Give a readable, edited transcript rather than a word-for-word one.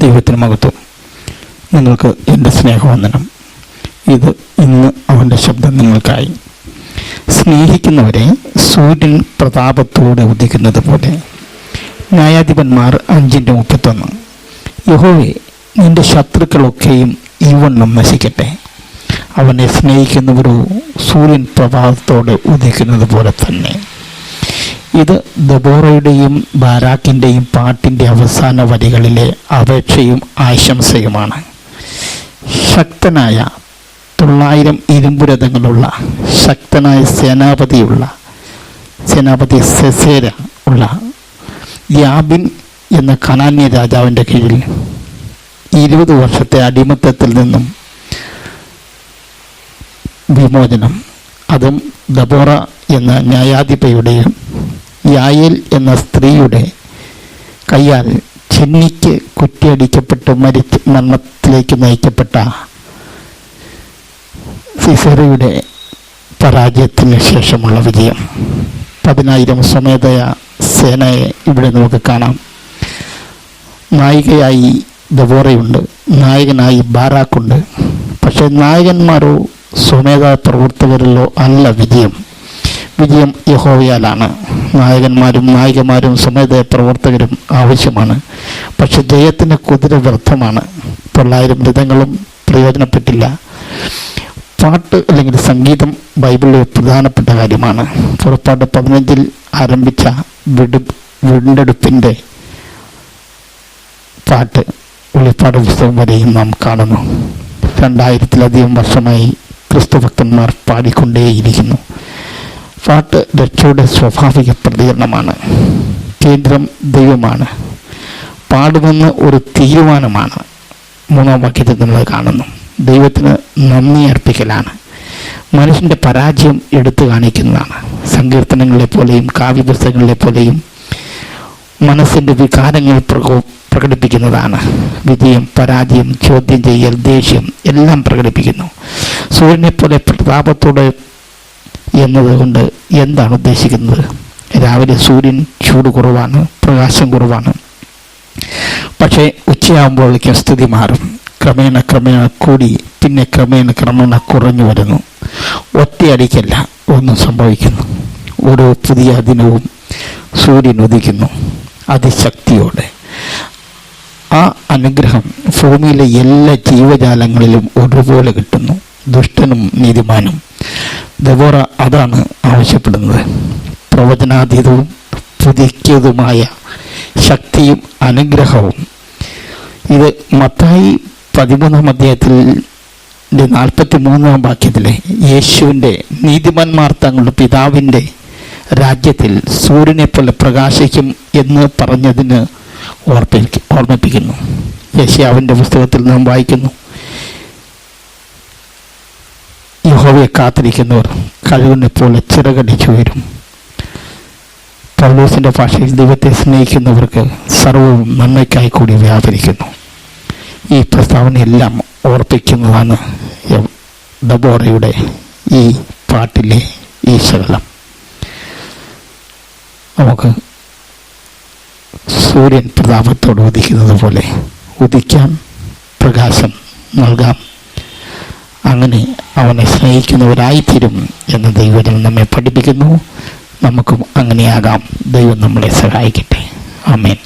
ദൈവത്തിന് മഹത്വം. നിങ്ങൾക്ക് എൻ്റെ സ്നേഹവന്ദനം. ഇത് ഇന്ന് അവൻ്റെ ശബ്ദം നിങ്ങൾക്കായി. സ്നേഹിക്കുന്നവരെ സൂര്യൻ പ്രതാപത്തോടെ ഉദിക്കുന്നത് പോലെ. ന്യായാധിപന്മാർ 5:31. യഹോവേ, നിന്റെ ശത്രുക്കളൊക്കെയും ഈവണ്ണം നശിക്കട്ടെ. അവനെ സ്നേഹിക്കുന്നവരോ സൂര്യൻ പ്രഭാതത്തോടെ ഉദിക്കുന്നത് പോലെ തന്നെ. ഇത് ദബോറയുടെയും ബാരാക്കിൻ്റെയും പാട്ടിൻ്റെ അവസാന വരികളിലെ അപേക്ഷയും ആശംസയുമാണ്. ശക്തനായ 900 ഇരുമ്പുരഥങ്ങളുള്ള ശക്തനായ സേനാപതി സെസേര ഉള്ള യാബിൻ എന്ന കനാന്യ രാജാവിൻ്റെ കീഴിൽ 20 വർഷത്തെ അടിമത്തത്തിൽ നിന്നും വിമോചനം. അതും ദബോറ എന്ന ന്യായാധിപയുടെയും യായേൽ എന്ന സ്ത്രീയുടെ കയ്യാൽ ചെന്നിക്ക് കുറ്റിയടിക്കപ്പെട്ട് മരണത്തിലേക്ക് നയിക്കപ്പെട്ട സിസേറയുടെ പരാജയത്തിന് ശേഷമുള്ള വിജയം. 10,000 സ്വമേധ സേനയെ ഇവിടെ നമുക്ക് കാണാം. നായികയായി ദബോറയുണ്ട്, നായകനായി ബാരാക്കുണ്ട്. പക്ഷേ നായകന്മാരോ സ്വമേധ പ്രവർത്തകരിലോ അല്ല വിജയം യഹോവയാലാണ്. നായകന്മാരും നായികമാരും സ്വമേധ പ്രവർത്തകരും ആവശ്യമാണ്. പക്ഷെ ജയത്തിൻ്റെ കുതിര വ്യർത്ഥമാണ്. 900 രഥങ്ങളും പ്രയോജനപ്പെട്ടില്ല. പാട്ട് അല്ലെങ്കിൽ സംഗീതം ബൈബിളിലെ പ്രധാനപ്പെട്ട കാര്യമാണ്. പുറപ്പാട് 15 ആരംഭിച്ച വീണ്ടെടുപ്പിൻ്റെ പാട്ട് വെളിപ്പാട് പുസ്തകം വരെയും നാം കാണുന്നു. 2000-ലധികം വർഷമായി ക്രിസ്തുഭക്തന്മാർ പാടിക്കൊണ്ടേയിരിക്കുന്നു. പാട്ട് രക്ഷയുടെ സ്വാഭാവിക പ്രതികരണമാണ്. കേന്ദ്രം ദൈവമാണ്. പാടുമെന്ന് ഒരു തീരുമാനമാണ്. 3-ാം വാക്യത്തിൽ നമ്മൾ കാണുന്നു. ദൈവത്തിന് നന്ദി അർപ്പിക്കലാണ്. മനുഷ്യൻ്റെ പരാജയം എടുത്തു കാണിക്കുന്നതാണ്. സങ്കീർത്തനങ്ങളെ പോലെയും കാവ്യപുസ്തകങ്ങളെ പോലെയും മനസ്സിൻ്റെ വികാരങ്ങൾ പ്രകടിപ്പിക്കുന്നതാണ്. വിജയം, പരാജയം, ചോദ്യം ചെയ്യൽ, ദേഷ്യം എല്ലാം പ്രകടിപ്പിക്കുന്നു. സൂര്യനെ പോലെ പ്രതാപത്തോടെ എന്നതുകൊണ്ട് എന്താണ് ഉദ്ദേശിക്കുന്നത്? രാവിലെ സൂര്യൻ ചൂട് കുറവാണ്, പ്രകാശം കുറവാണ്. പക്ഷേ ഉച്ചയാകുമ്പോഴേക്കും സ്ഥിതി മാറും. ക്രമേണ കൂടി പിന്നെ ക്രമേണ കുറഞ്ഞു വരുന്നു. ഒറ്റയടിക്കല്ല ഒന്നും സംഭവിക്കുന്നു. ഓരോ പുതിയ ദിനവും സൂര്യൻ ഉദിക്കുന്നു അതിശക്തിയോടെ. ആ അനുഗ്രഹം ഭൂമിയിലെ എല്ലാ ജീവജാലങ്ങളിലും ഒരുപോലെ കിട്ടുന്നു, ദുഷ്ടനും നീതിമാനും. ദബോറ അതാണ് ആവശ്യപ്പെടുന്നത്. പ്രവചനാതീതവും പുതുക്കിയതുമായ ശക്തിയും അനുഗ്രഹവും. ഇത് മത്തായി 13-ാം അധ്യായത്തിൻ്റെ 43-ാം വാക്യത്തിലെ യേശുവിൻ്റെ നീതിമാന്മാർ തങ്ങളുടെ പിതാവിൻ്റെ രാജ്യത്തിൽ സൂര്യനെ പോലെ പ്രകാശിക്കും എന്ന് പറഞ്ഞതിന് ഓർമ്മിപ്പിക്കുന്നു. യെശയ്യാവിൻ്റെ പുസ്തകത്തിൽ നാം വായിക്കുന്നു, യഹോവയെ കാത്തിരിക്കുന്നവർ കഴുകനെ പോലെ ചിറകടിച്ചു വരും. പൗലോസിൻ്റെ ഭാഷയിൽ ദൈവത്തെ സ്നേഹിക്കുന്നവർക്ക് സർവ്വവും നന്മയ്ക്കായി കൂടി വ്യാപരിക്കുന്നു. ഈ പ്രസ്താവനയെല്ലാം ഓർപ്പിക്കുന്നതാണ് ദബോറയുടെ ഈ പാട്ടിലെ ഈ ശകലം. നമുക്ക് സൂര്യൻ പ്രതാപത്തോട് ഉദിക്കുന്നത് പോലെ ഉദിക്കാം, പ്രകാശം നൽകാം. അങ്ങനെ അവനെ സ്നേഹിക്കുന്നവരായിത്തീരും എന്ന് ദൈവം നമ്മെ പഠിപ്പിക്കുന്നു. നമുക്കും അങ്ങനെയാകാം. ദൈവം നമ്മളെ സഹായിക്കട്ടെ. ആമേൻ.